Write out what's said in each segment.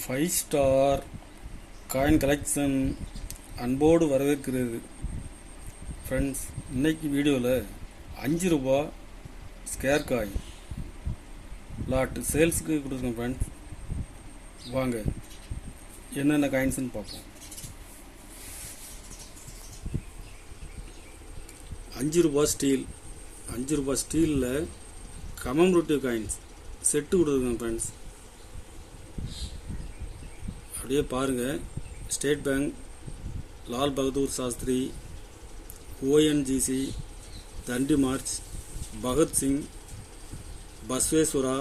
Five star coin collection அன்போடு வரவேற்கிறது. Friends, இன்னைக்கு வீடியோவில் 5 ரூபா ஸ்கேர் காயின் லாட் சேல்ஸுக்கு கொடுத்துருக்கோம். ஃப்ரெண்ட்ஸ், வாங்க என்னென்ன காயின்ஸ்னு பார்ப்போம். 5 ரூபா ஸ்டீல், 5 ரூபா ஸ்டீலில் கமமரேட்டிவ் காயின்ஸ் செட்டு கொடுத்துருக்கோம். ஃப்ரெண்ட்ஸ், அப்படியே பாருங்கள். State bank, Lal Bahadur Shastri, ONGC, Dandi march, Bhagat Singh, Basaveshwara,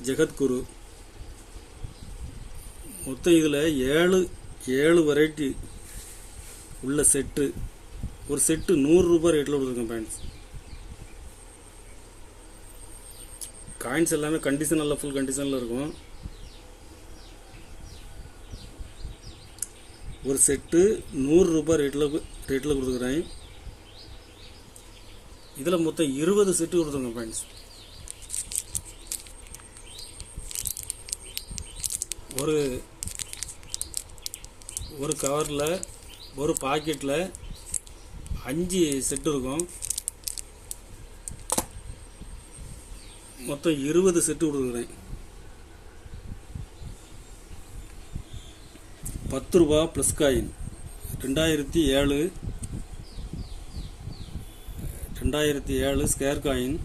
Jagadguru, மொத்தம் இதில் ஏழு வெரைட்டி உள்ள செட்டு. ஒரு செட்டு 100 ரூபாய் ரேட்டில் கொடுத்துருக்கேன். ஃப்ரெண்ட்ஸ், காயின்ஸ் எல்லாமே கண்டிஷன் நல்லா ஃபுல் கண்டிஷனில் இருக்கும். ஒரு செட்டு 100 ரூபாய் ரேட்டில் கொடுத்துக்கிறேன். இதில் மொத்தம் 20 செட்டு கொடுத்துருங்க. ஃப்ரெண்ட்ஸ், ஒரு கவரில் ஒரு பாக்கெட்டில் 5 செட்டு இருக்கும். மொத்தம் 20 செட்டு கொடுக்குறேன். 10 ரூபா ப்ளஸ் காயின் 2007 ஸ்கேர் காயின்.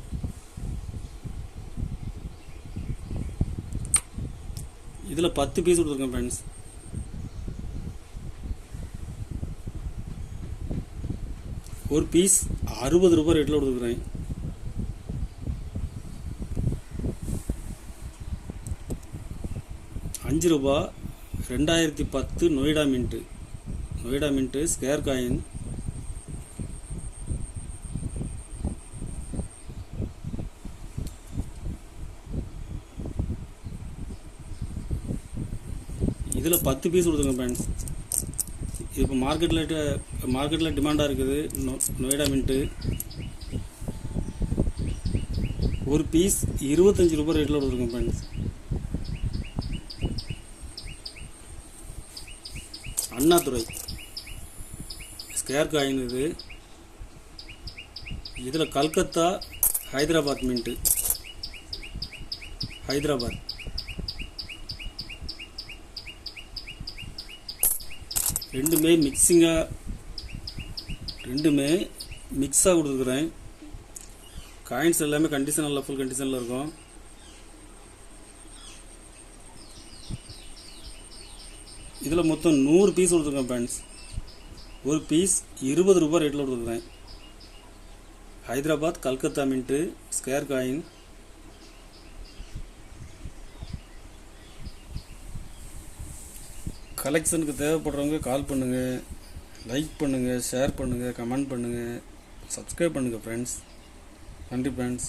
இதில் 10 பீஸ் கொடுத்துருக்கேன். ஃப்ரெண்ட்ஸ், ஒரு பீஸ் 60 ரூபாய் ரேட்டில் கொடுத்துருக்குறேன். ரூபா 2010 நொய்டா மின்ட்டு ஸ்கேர் காயின். இதில் 10 பீஸ் கொடுத்துருங்க. ஃப்ரெண்ட்ஸ், இப்போ மார்க்கெட்டில் டிமாண்டாக இருக்குது நொய்டா மின்ட்டு. ஒரு பீஸ் 25 ரூபாய் ரேட்டில் கொடுத்துருங்க. Friends, Annadurai square coin. இதில் கல்கத்தா, ஹைதராபாத் மின்ட்டு, ஹைதராபாத். ரெண்டுமே மிக்ஸாக கொடுத்துருக்குறேன். காயின்ஸ் எல்லாமே கண்டிஷன் நல்லா ஃபுல் கண்டிஷனில் இருக்கும். இதில் மொத்தம் 100 பீஸ் கொடுத்துருக்கேன். ஃப்ரெண்ட்ஸ், ஒரு பீஸ் 20 ரூபாய் ரேட்டில் கொடுத்துருக்கேன். Hyderabad Calcutta mint square coin. கலெக்ஷனுக்கு தேவைப்படுறவங்க கால் பண்ணுங்கள், லைக் பண்ணுங்கள், ஷேர் பண்ணுங்கள், கமெண்ட் பண்ணுங்கள், சப்ஸ்கிரைப் பண்ணுங்கள். ஃப்ரெண்ட்ஸ், நன்றி. ஃப்ரெண்ட்ஸ்.